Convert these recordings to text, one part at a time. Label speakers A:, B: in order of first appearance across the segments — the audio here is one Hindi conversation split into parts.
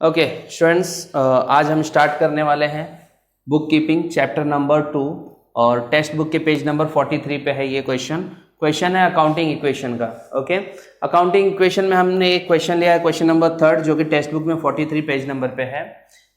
A: ओके स्टूडेंट्स, आज हम स्टार्ट करने वाले हैं बुक कीपिंग चैप्टर नंबर 2 और टेक्स्ट बुक के पेज नंबर 43 पे है ये क्वेश्चन है अकाउंटिंग इक्वेशन का। ओके, अकाउंटिंग इक्वेशन में हमने एक क्वेश्चन लिया है, क्वेश्चन नंबर 3 जो कि टेक्स्ट बुक में 43 पेज नंबर पे है।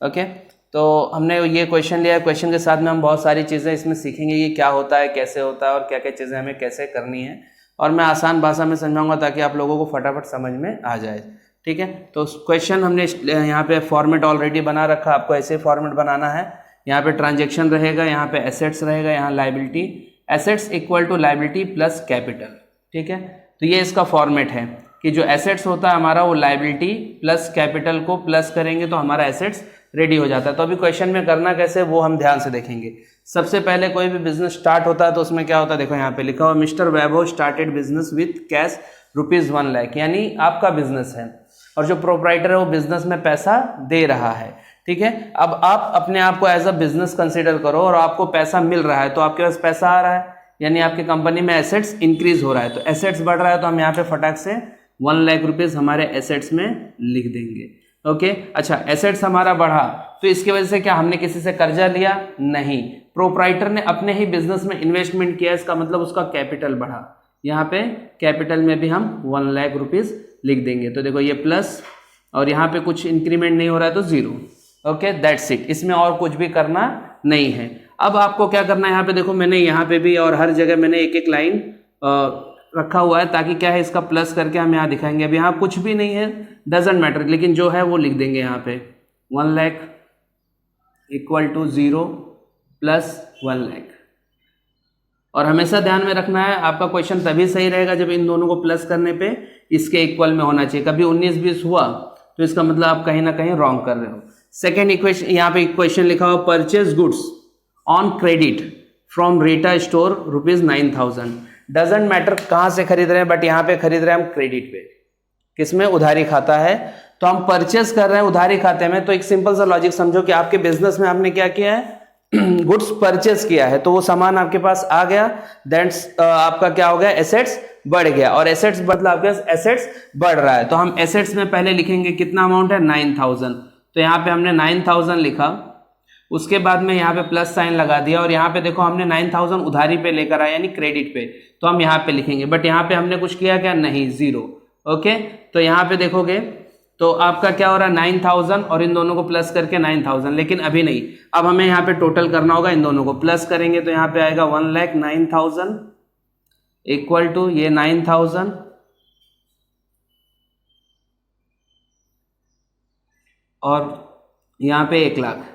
A: ओके, तो हमने ये क्वेश्चन लिया है। क्वेश्चन के साथ में हम बहुत सारी चीज़ें इसमें सीखेंगे कि क्या होता है, कैसे होता है और क्या क्या चीज़ें हमें कैसे करनी है, और मैं आसान भाषा में समझाऊंगा ताकि आप लोगों को फटाफट समझ में आ जाए। ठीक है, तो क्वेश्चन हमने यहाँ पे फॉर्मेट ऑलरेडी बना रखा, आपको ऐसे फॉर्मेट बनाना है। यहाँ पे ट्रांजैक्शन रहेगा, यहाँ पे एसेट्स रहेगा, यहाँ liability, assets equal to liability plus capital. ठीक है, तो ये इसका फॉर्मेट है कि जो एसेट्स होता है हमारा वो लायबिलिटी प्लस कैपिटल को प्लस करेंगे तो हमारा एसेट्स रेडी हो जाता है। तो अभी क्वेश्चन में करना कैसे वो हम ध्यान से देखेंगे। सबसे पहले कोई भी बिजनेस स्टार्ट होता है तो उसमें क्या होता है, देखो यहाँ पे लिखा हुआ mister Vaibhav started business with cash ₹1 lakh, यानी आपका बिजनेस है और जो प्रोप्राइटर है वो बिजनेस में पैसा दे रहा है। ठीक है, अब आप अपने आप को एज अ बिजनेस कंसीडर करो और आपको पैसा मिल रहा है, तो आपके पास पैसा आ रहा है यानी आपकी कंपनी में एसेट्स इंक्रीज हो रहा है। तो एसेट्स बढ़ रहा है तो हम यहाँ पे फटाक से 1 लाख रुपीज हमारे एसेट्स में लिख देंगे। ओके, अच्छा एसेट्स हमारा बढ़ा तो इसकी वजह से क्या हमने किसी से कर्जा लिया? नहीं, प्रोप्राइटर ने अपने ही बिजनेस में इन्वेस्टमेंट किया, इसका मतलब उसका कैपिटल बढ़ा। यहाँ पे कैपिटल में भी हम 1 लाख रुपीज लिख देंगे। तो देखो ये प्लस और यहाँ पे कुछ इंक्रीमेंट नहीं हो रहा है तो 0। ओके, दैट्स इट, इसमें और कुछ भी करना नहीं है। अब आपको क्या करना है, यहाँ पे देखो मैंने यहाँ पे भी और हर जगह मैंने एक एक लाइन रखा हुआ है ताकि क्या है इसका प्लस करके हम यहाँ दिखाएंगे। अब यहाँ कुछ भी नहीं है, डजेंट मैटर, लेकिन जो है वो लिख देंगे यहाँ पे 1 lakh equal to 0 plus 1 lakh. और हमेशा ध्यान में रखना है आपका क्वेश्चन तभी सही रहेगा जब इन दोनों को प्लस करने पे इसके इक्वल में होना चाहिए। कभी 19-20 हुआ तो इसका मतलब आप कहीं ना कहीं रॉन्ग कर रहे हो। सेकेंड इक्वेशन, यहाँ पे इक्वेशन लिखा हुआ purchase goods on credit from Rita store ₹9,000। Doesn't matter कहाँ से खरीद रहे हैं, बट यहाँ पे खरीद रहे हैं हम क्रेडिट पे, किसमें? उधारी खाता है, तो हम परचेज कर रहे हैं उधारी खाते में। तो एक सिंपल सा लॉजिक समझो कि आपके बिजनेस में आपने क्या किया है, गुड्स परचेज किया है, तो वो सामान आपके पास आ गया, दैट्स आपका क्या हो गया, एसेट्स बढ़ गया। और एसेट्स मतलब आपके पास एसेट्स बढ़ रहा है, तो हम एसेट्स में पहले लिखेंगे कितना अमाउंट है, 9,000। तो यहाँ पे हमने 9,000 लिखा, उसके बाद में यहाँ पे प्लस साइन लगा दिया और यहाँ पे देखो हमने 9,000 उधारी पे लेकर आया यानी क्रेडिट पे, तो हम यहाँ पे लिखेंगे, बट यहाँ पे हमने कुछ किया क्या? नहीं, 0। ओके, तो यहाँ पे देखोगे तो आपका क्या हो रहा है 9,000 और इन दोनों को प्लस करके 9,000, लेकिन अभी नहीं, अब हमें यहाँ पे टोटल करना होगा, इन दोनों को प्लस करेंगे तो यहाँ पे आएगा 1,09,000 इक्वल टू ये 9,000 और यहाँ पे 1 लाख।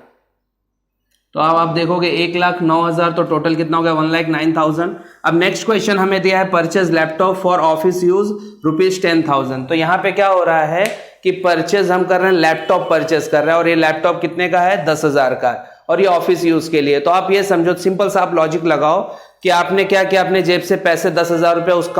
A: तो अब आप देखोगे 1,09,000 तो टोटल कितना हो गया, 1,09,000। अब नेक्स्ट क्वेश्चन हमें दिया है purchase laptop for office use ₹10,000। तो यहाँ पे क्या हो रहा है कि परचेज हम कर रहे हैं, लैपटॉप परचेज कर रहे हैं और ये लैपटॉप कितने का है, 10,000 का है और ये ऑफिस यूज के लिए। तो आप ये समझो, सिंपल सा आप लॉजिक लगाओ कि आपने क्या किया, अपने जेब से पैसे 10,000 रुपये उस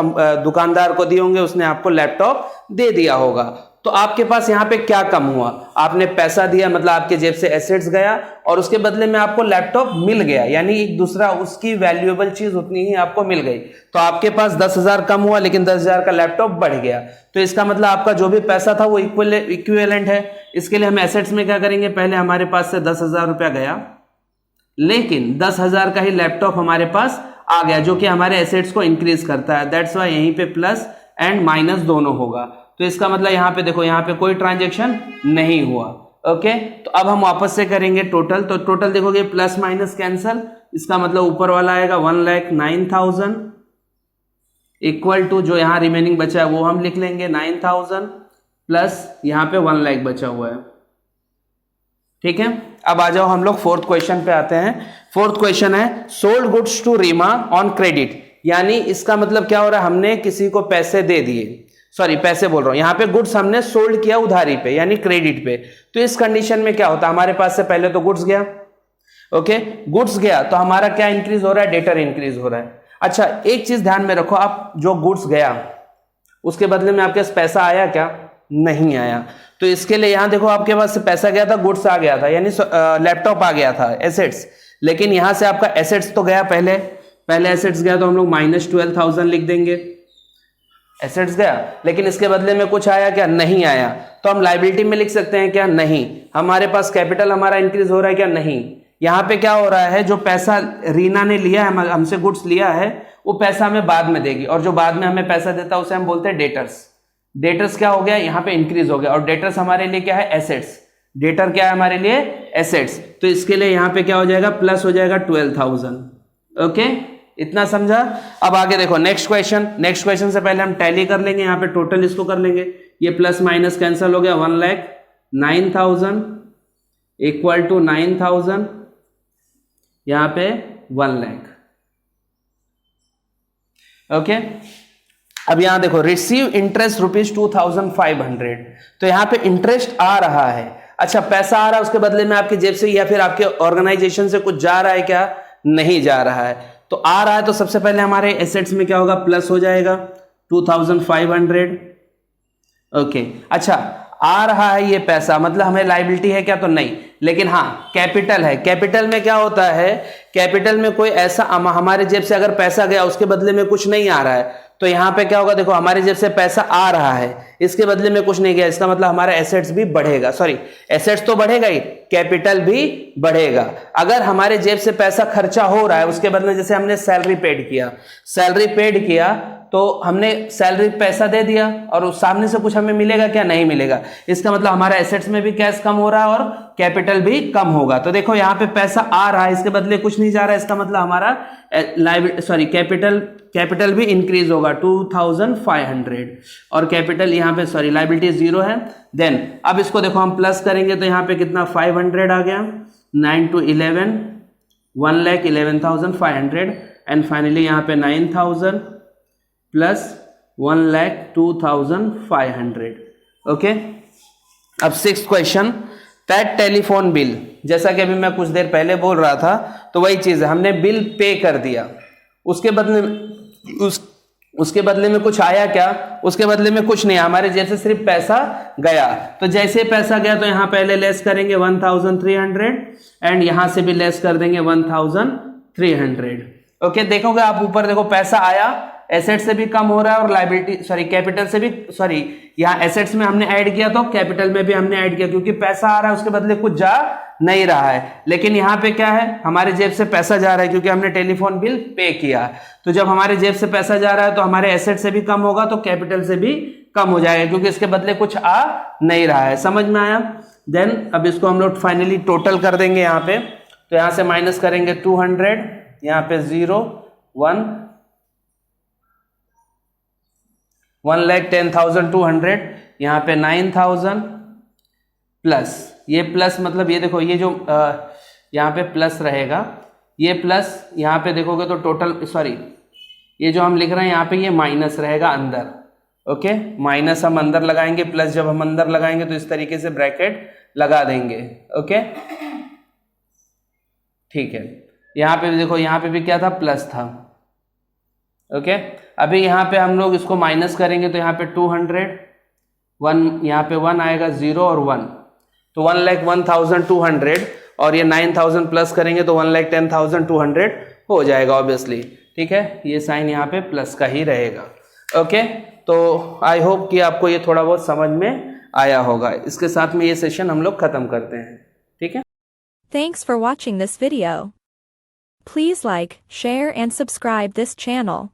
A: दुकानदार को दिए होंगे, उसने आपको लैपटॉप दे दिया होगा। तो आपके पास यहाँ पे क्या कम हुआ, आपने पैसा दिया मतलब आपके जेब से एसेट्स गया और उसके बदले में आपको लैपटॉप मिल गया, यानी एक दूसरा उसकी वैल्यूएबल चीज उतनी ही आपको मिल गई। तो आपके पास 10,000 कम हुआ लेकिन 10,000 का लैपटॉप बढ़ गया, तो इसका मतलब आपका जो भी पैसा था वो इक्विवेलेंट है। इसके लिए हम एसेट्स में क्या करेंगे, पहले हमारे पास से 10,000 रुपया गया लेकिन 10,000 का ही लैपटॉप हमारे पास आ गया जो कि हमारे एसेट्स को इंक्रीज करता है। दैट्स वाई यहीं पे प्लस एंड माइनस दोनों होगा। तो इसका मतलब यहाँ पे देखो, यहाँ पे कोई ट्रांजैक्शन नहीं हुआ। ओके, तो अब हम वापस से करेंगे टोटल, तो टोटल देखोगे प्लस माइनस कैंसल, इसका मतलब ऊपर वाला आएगा 1,09,000 इक्वल टू जो यहाँ रिमेनिंग बचा है वो हम लिख लेंगे 9,000 प्लस यहाँ पे 1 लाख बचा हुआ है। ठीक है, अब आ जाओ हम लोग फोर्थ क्वेश्चन पे आते हैं। फोर्थ क्वेश्चन है sold goods to Reema on credit, यानी इसका मतलब क्या हो रहा है, हमने किसी को पैसे दे दिए, सॉरी पैसे बोल रहा हूं, यहाँ पे गुड्स हमने सोल्ड किया उधारी पे यानी क्रेडिट पे। तो इस कंडीशन में क्या होता है, हमारे पास से पहले तो गुड्स गया। ओके, गुड्स गया तो हमारा क्या इंक्रीज हो रहा है, डेटर इंक्रीज हो रहा है। अच्छा एक चीज ध्यान में रखो, आप जो गुड्स गया उसके बदले में आपके पास पैसा आया क्या? नहीं आया। तो इसके लिए यहां देखो आपके पास से पैसा गया था, गुड्स आ गया था यानी लैपटॉप आ गया था, एसेट्स, लेकिन यहां से आपका एसेट्स तो गया, पहले एसेट्स गया तो हम लोग -12,000 लिख देंगे। एसेट्स गया, लेकिन इसके बदले में कुछ आया क्या? नहीं आया। तो हम लायबिलिटी में लिख सकते हैं क्या? नहीं। हमारे पास कैपिटल हमारा इंक्रीज हो रहा है क्या? नहीं। यहाँ पे क्या हो रहा है, जो पैसा रीना ने लिया है, हमसे गुड्स लिया है, वो पैसा हमें बाद में देगी, और जो बाद में हमें पैसा देता है उसे हम बोलते हैं डेटर्स। डेटर्स क्या हो गया? यहाँ पे इंक्रीज हो गया, और डेटर्स हमारे लिए क्या है? एसेट्स। डेटर क्या है हमारे लिए? एसेट्स। तो इसके लिए यहाँ पे क्या हो जाएगा? प्लस हो जाएगा 12,000। ओके, इतना समझा? अब आगे देखो नेक्स्ट क्वेश्चन। नेक्स्ट क्वेश्चन से पहले हम टैली कर लेंगे, यहाँ पे टोटल इसको कर लेंगे। ये प्लस माइनस कैंसिल हो गया, 1,09,000 इक्वल टू 9,000, यहाँ पे 1 लाख। ओके, अब यहां देखो रिसीव इंटरेस्ट ₹2,500, तो यहां पे इंटरेस्ट आ रहा है। अच्छा, पैसा आ रहा है, उसके बदले में आपकी जेब से या फिर आपके ऑर्गेनाइजेशन से कुछ जा रहा है क्या? नहीं जा रहा है। तो आ रहा है तो सबसे पहले हमारे एसेट्स में क्या होगा? प्लस हो जाएगा 2,500। ओके, अच्छा आ रहा है ये पैसा, मतलब हमें लायबिलिटी है क्या? तो नहीं, लेकिन हाँ कैपिटल है। कैपिटल में क्या होता है? कैपिटल में कोई ऐसा हमारे जेब से अगर पैसा गया, उसके बदले में कुछ नहीं आ रहा है, तो यहां पे क्या होगा? देखो हमारे जेब से पैसा आ रहा है, इसके बदले में कुछ नहीं गया, इसका मतलब हमारा एसेट्स भी बढ़ेगा। सॉरी, एसेट्स तो बढ़ेगा ही, कैपिटल भी बढ़ेगा। अगर हमारे जेब से पैसा खर्चा हो रहा है, उसके बदले जैसे हमने सैलरी पेड किया, तो हमने सैलरी पैसा दे दिया, और उस सामने से कुछ हमें मिलेगा क्या? नहीं मिलेगा। इसका मतलब हमारा एसेट्स में भी कैश कम हो रहा है और कैपिटल भी कम होगा। तो देखो यहाँ पे पैसा आ रहा है, इसके बदले कुछ नहीं जा रहा है, इसका मतलब हमारा कैपिटल भी इंक्रीज होगा 2,500, और कैपिटल यहाँ पे लायबिलिटी 0 है। देन अब इसको देखो हम प्लस करेंगे, तो यहाँ पे कितना? 500 आ गया, 9 to 11, 1,11,500, एंड फाइनली यहाँ पे 9,000 प्लस 1,02,500। ओके, अब 6th question, that telephone bill. जैसा कि अभी मैं कुछ देर पहले बोल रहा था, तो वही चीज है, हमने बिल पे कर दिया, उसके बदले में कुछ आया क्या? उसके बदले में कुछ नहीं, हमारे जैसे सिर्फ पैसा गया। तो जैसे पैसा गया तो यहां पहले लेस करेंगे 1,300, एंड यहां से भी लेस कर देंगे 1,300। ओके, देखोगे आप ऊपर देखो पैसा आया, एसेट से भी कम हो रहा है, और लायबिलिटी कैपिटल से भी यहाँ एसेट्स में हमने ऐड किया तो कैपिटल में भी हमने ऐड किया, क्योंकि पैसा आ रहा है उसके बदले कुछ जा नहीं रहा है। लेकिन यहाँ पे क्या है? हमारे जेब से पैसा जा रहा है, क्योंकि हमने टेलीफोन बिल पे किया। तो जब हमारे जेब से पैसा जा रहा है तो हमारे एसेट से भी कम होगा, तो कैपिटल से भी कम हो जाएगा, क्योंकि इसके बदले कुछ आ नहीं रहा है। समझ में आया? देन अब इसको हम लोग फाइनली टोटल कर देंगे यहाँ पे, तो यहाँ से माइनस करेंगे 200, यहाँ पे 0, 1, 1,10,200, यहाँ पे 9,000 प्लस, ये प्लस मतलब ये देखो, ये जो यहाँ पे प्लस रहेगा, ये प्लस यहाँ पे देखोगे तो टोटल ये जो हम लिख रहे हैं यहाँ पे, ये माइनस रहेगा अंदर। ओके, माइनस हम अंदर लगाएंगे, प्लस जब हम अंदर लगाएंगे तो इस तरीके से ब्रैकेट लगा देंगे। ओके, ठीक है। यहाँ पे भी देखो, यहाँ पे भी क्या था? प्लस था। ओके, अभी यहाँ पे हम लोग इसको माइनस करेंगे, तो यहाँ पे 200, 1 यहाँ पे 1 आएगा, 0 और 1, तो 1,01,200, और ये 9,000 प्लस करेंगे तो 1,10,200 हो जाएगा ऑब्वियसली। ठीक है, ये साइन यहाँ पे प्लस का ही रहेगा। ओके, तो आई होप कि आपको ये थोड़ा बहुत समझ में आया होगा। इसके साथ में ये सेशन हम लोग खत्म करते हैं। ठीक है,
B: thanks for watching this video. Please like, share and subscribe this channel.